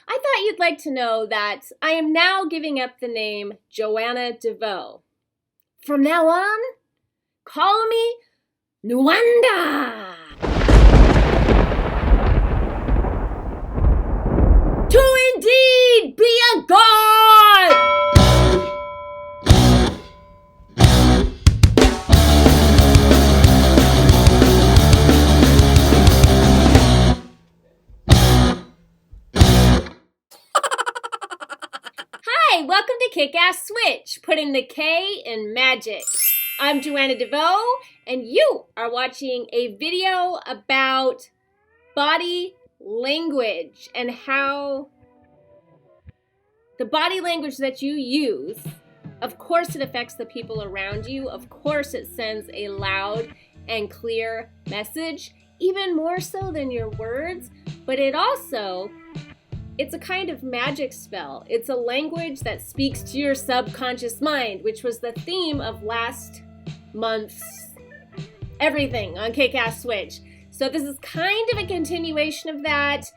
I thought you'd like to know that I am now giving up the name Joanna DeVoe. From now on, call me Nwanda. To indeed be a god! Hi, welcome to Kick-Ass Switch, putting the K in Magic. I'm Joanna DeVoe, and you are watching a video about body language and how the body language that you use, of course it affects the people around you, of course it sends a loud and clear message, even more so than your words, but it's a kind of magic spell. It's a language that speaks to your subconscious mind, which was the theme of last month's everything on Kick-Ass Switch. So this is kind of a continuation of that,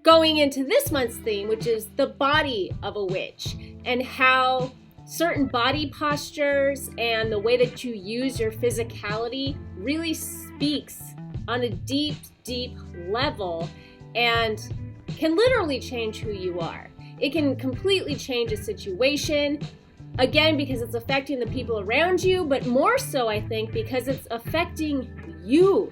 going into this month's theme, which is the body of a witch, and how certain body postures and the way that you use your physicality really speaks on a deep, deep level and can literally change who you are. It can completely change a situation, again, because it's affecting the people around you, but more so, I think, because it's affecting you.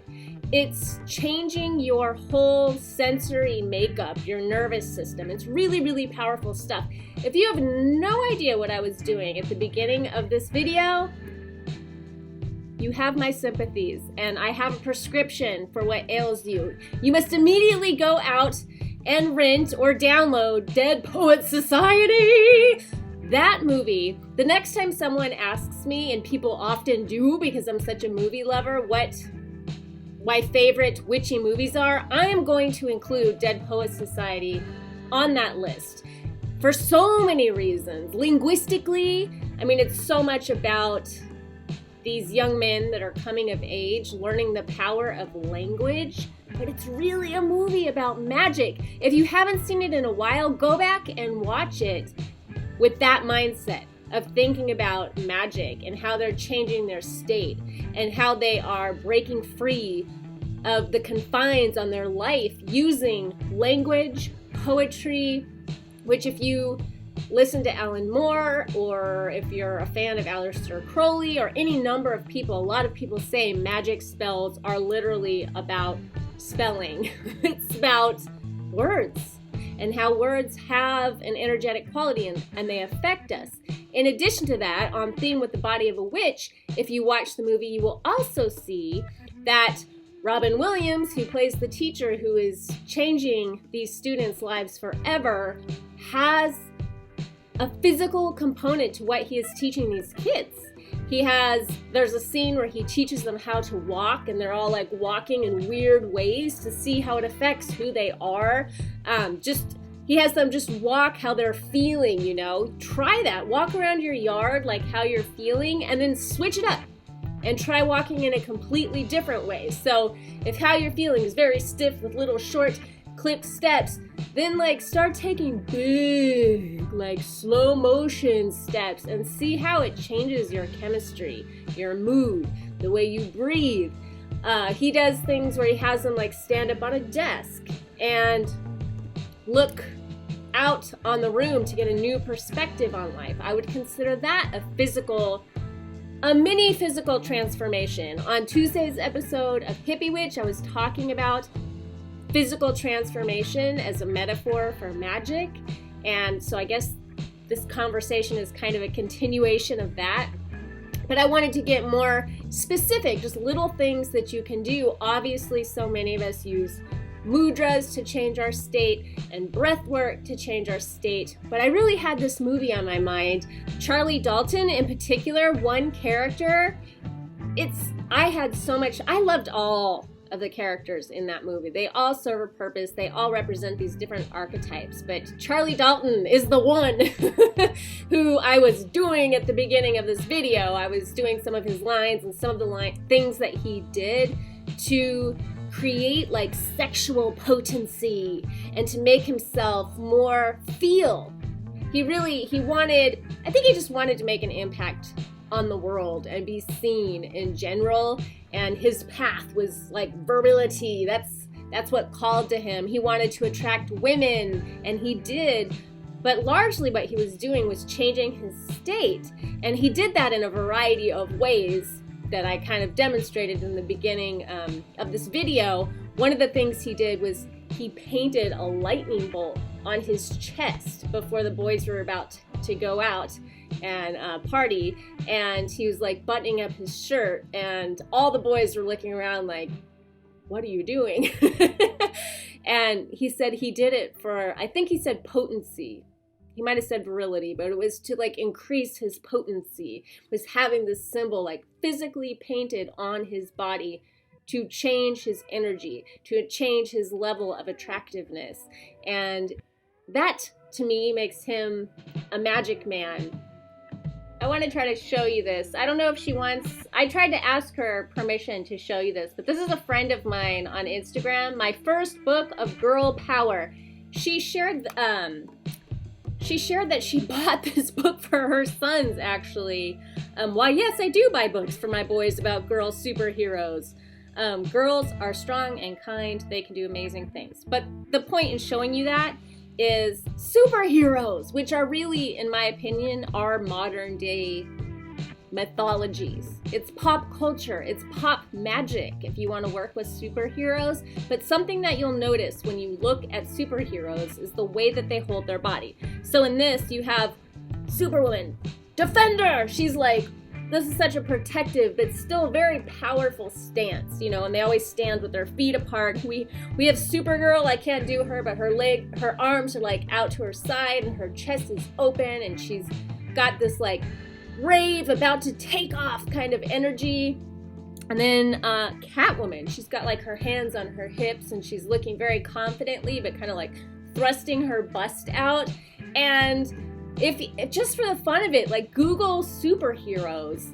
It's changing your whole sensory makeup, your nervous system. It's really, really powerful stuff. If you have no idea what I was doing at the beginning of this video, you have my sympathies, and I have a prescription for what ails you. You must immediately go out and rent or download Dead Poets Society. That movie, the next time someone asks me, and people often do because I'm such a movie lover, what my favorite witchy movies are, I am going to include Dead Poets Society on that list for so many reasons. Linguistically, I mean, it's so much about these young men that are coming of age, learning the power of language, but it's really a movie about magic. If you haven't seen it in a while, go back and watch it with that mindset of thinking about magic and how they're changing their state and how they are breaking free of the confines on their life using language, poetry, which if you listen to Alan Moore, or if you're a fan of Aleister Crowley, or any number of people, a lot of people say magic spells are literally about spelling. It's about words and how words have an energetic quality and they affect us. In addition to that, on theme with the body of a witch, if you watch the movie, you will also see that Robin Williams, who plays the teacher who is changing these students' lives forever, has a physical component to what he is teaching these kids. There's a scene where he teaches them how to walk, and they're all like walking in weird ways to see how it affects who they are. He has them just walk how they're feeling, you know. Try that. Walk around your yard like how you're feeling, and then switch it up and try walking in a completely different way. So if how you're feeling is very stiff with little short clipped steps, then start taking big, slow motion steps and see how it changes your chemistry, your mood, the way you breathe. He does things where he has them stand up on a desk and look out on the room to get a new perspective on life. I would consider that a mini physical transformation. On Tuesday's episode of Hippie Witch, I was talking about physical transformation as a metaphor for magic, and so I guess this conversation is kind of a continuation of that, but I wanted to get more specific, just little things that you can do. Obviously, so many of us use mudras to change our state and breath work to change our state, but I really had this movie on my mind. Charlie Dalton in particular, one character, I loved all of the characters in that movie. They all serve a purpose. They all represent these different archetypes. But Charlie Dalton is the one who I was doing at the beginning of this video. I was doing some of his lines and some of the things that he did to create like sexual potency and to make himself more feel. I think he just wanted to make an impact on the world and be seen in general. And his path was like virility. That's what called to him. He wanted to attract women, and he did. But largely what he was doing was changing his state. And he did that in a variety of ways that I kind of demonstrated in the beginning of this video. One of the things he did was he painted a lightning bolt on his chest before the boys were about to go out and party. And he was like buttoning up his shirt, and all the boys were looking around like, what are you doing? And he said he did it for, I think he said potency. He might have said virility, but it was to like increase his potency, was having this symbol like physically painted on his body to change his energy, to change his level of attractiveness. And that to me makes him a magic man. I want to try to show you this. I don't know if she wants, I tried to ask her permission to show you this, but this is a friend of mine on Instagram, my first book of girl power. She shared that she bought this book for her sons, actually. Why, yes, I do buy books for my boys about girl superheroes. Girls are strong and kind. They can do amazing things. But the point in showing you that is superheroes, which are really, in my opinion, are modern day mythologies. It's pop culture. It's pop magic if you want to work with superheroes. But something that you'll notice when you look at superheroes is the way that they hold their body. So in this, you have Superwoman, Defender. She's like, this is such a protective but still very powerful stance, you know, and they always stand with their feet apart. We have Supergirl. I can't do her, but her arms are like out to her side and her chest is open and she's got this like brave, about to take off kind of energy. And then Catwoman, she's got like her hands on her hips and she's looking very confidently but kind of like thrusting her bust out. And if just for the fun of it, like Google superheroes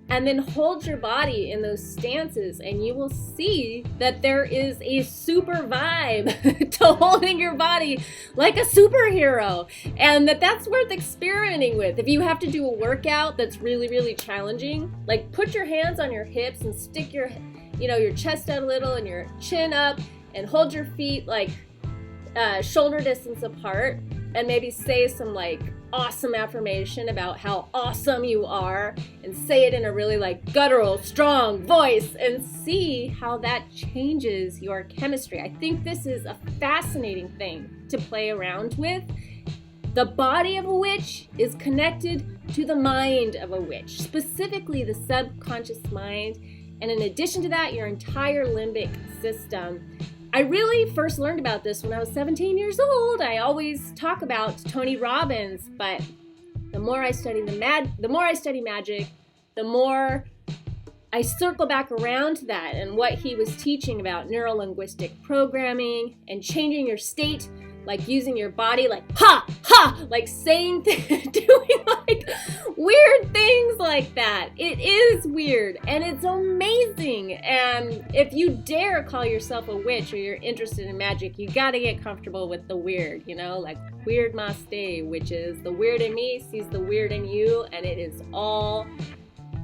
and then hold your body in those stances and you will see that there is a super vibe to holding your body like a superhero, and that's worth experimenting with. If you have to do a workout that's really, really challenging, like put your hands on your hips and stick your chest out a little and your chin up and hold your feet like shoulder distance apart, and maybe say some like awesome affirmation about how awesome you are, and say it in a really like guttural, strong voice, and see how that changes your chemistry. I think this is a fascinating thing to play around with. The body of a witch is connected to the mind of a witch, specifically the subconscious mind, and in addition to that, your entire limbic system. I really first learned about this when I was 17 years old. I always talk about Tony Robbins, but the more I study Magick, the more I circle back around to that and what he was teaching about neuro-linguistic programming and changing your state, like using your body like ha, ha, like saying doing like weird things like that. It is weird and it's amazing. And if you dare call yourself a witch or you're interested in magic, you gotta get comfortable with the weird, you know, like weird must stay, which is the weird in me sees the weird in you, and it is all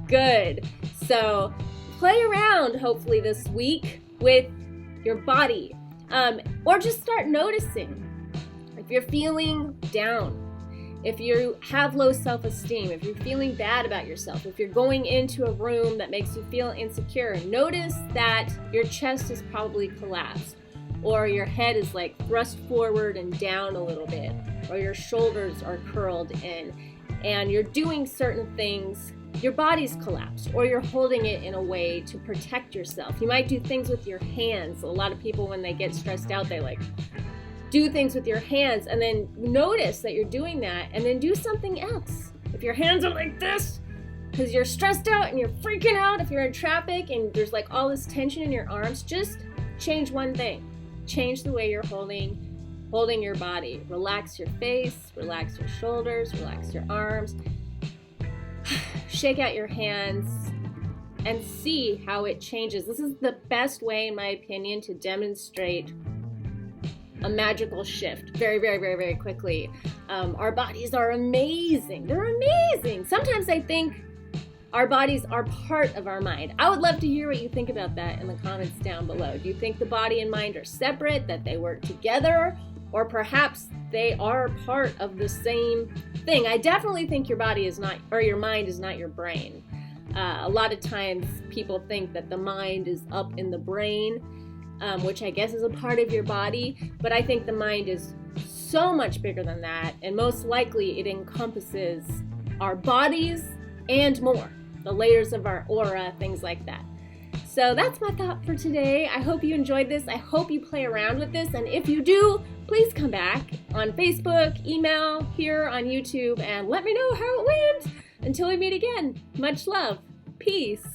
good. So play around hopefully this week with your body, or just start noticing if you're feeling down, if you have low self-esteem, if you're feeling bad about yourself, if you're going into a room that makes you feel insecure. Notice that your chest is probably collapsed, or your head is like thrust forward and down a little bit, or your shoulders are curled in, and you're doing certain things, your body's collapsed, or you're holding it in a way to protect yourself. You might do things with your hands. A lot of people, when they get stressed out, they like do things with your hands, and then notice that you're doing that, and then do something else. If your hands are like this because you're stressed out and you're freaking out, if you're in traffic and there's like all this tension in your arms, just change one thing. Change the way you're holding your body. Relax your face, relax your shoulders, relax your arms. Shake out your hands. and see how it changes. This is the best way, in my opinion, to demonstrate a magical shift very, very, very, very quickly. Our bodies are amazing. They're amazing. Sometimes I think our bodies are part of our mind. I would love to hear what you think about that in the comments down below. Do you think the body and mind are separate, that they work together, or perhaps they are part of the same thing? I definitely think your body is not, or your mind is not your brain. A lot of times people think that the mind is up in the brain, which I guess is a part of your body, but I think the mind is so much bigger than that, and most likely it encompasses our bodies and more, the layers of our aura, things like that. So that's my thought for today. I hope you enjoyed this. I hope you play around with this, and if you do, please come back on Facebook, email, here on YouTube, and let me know how it went. Until we meet again, much love. Peace.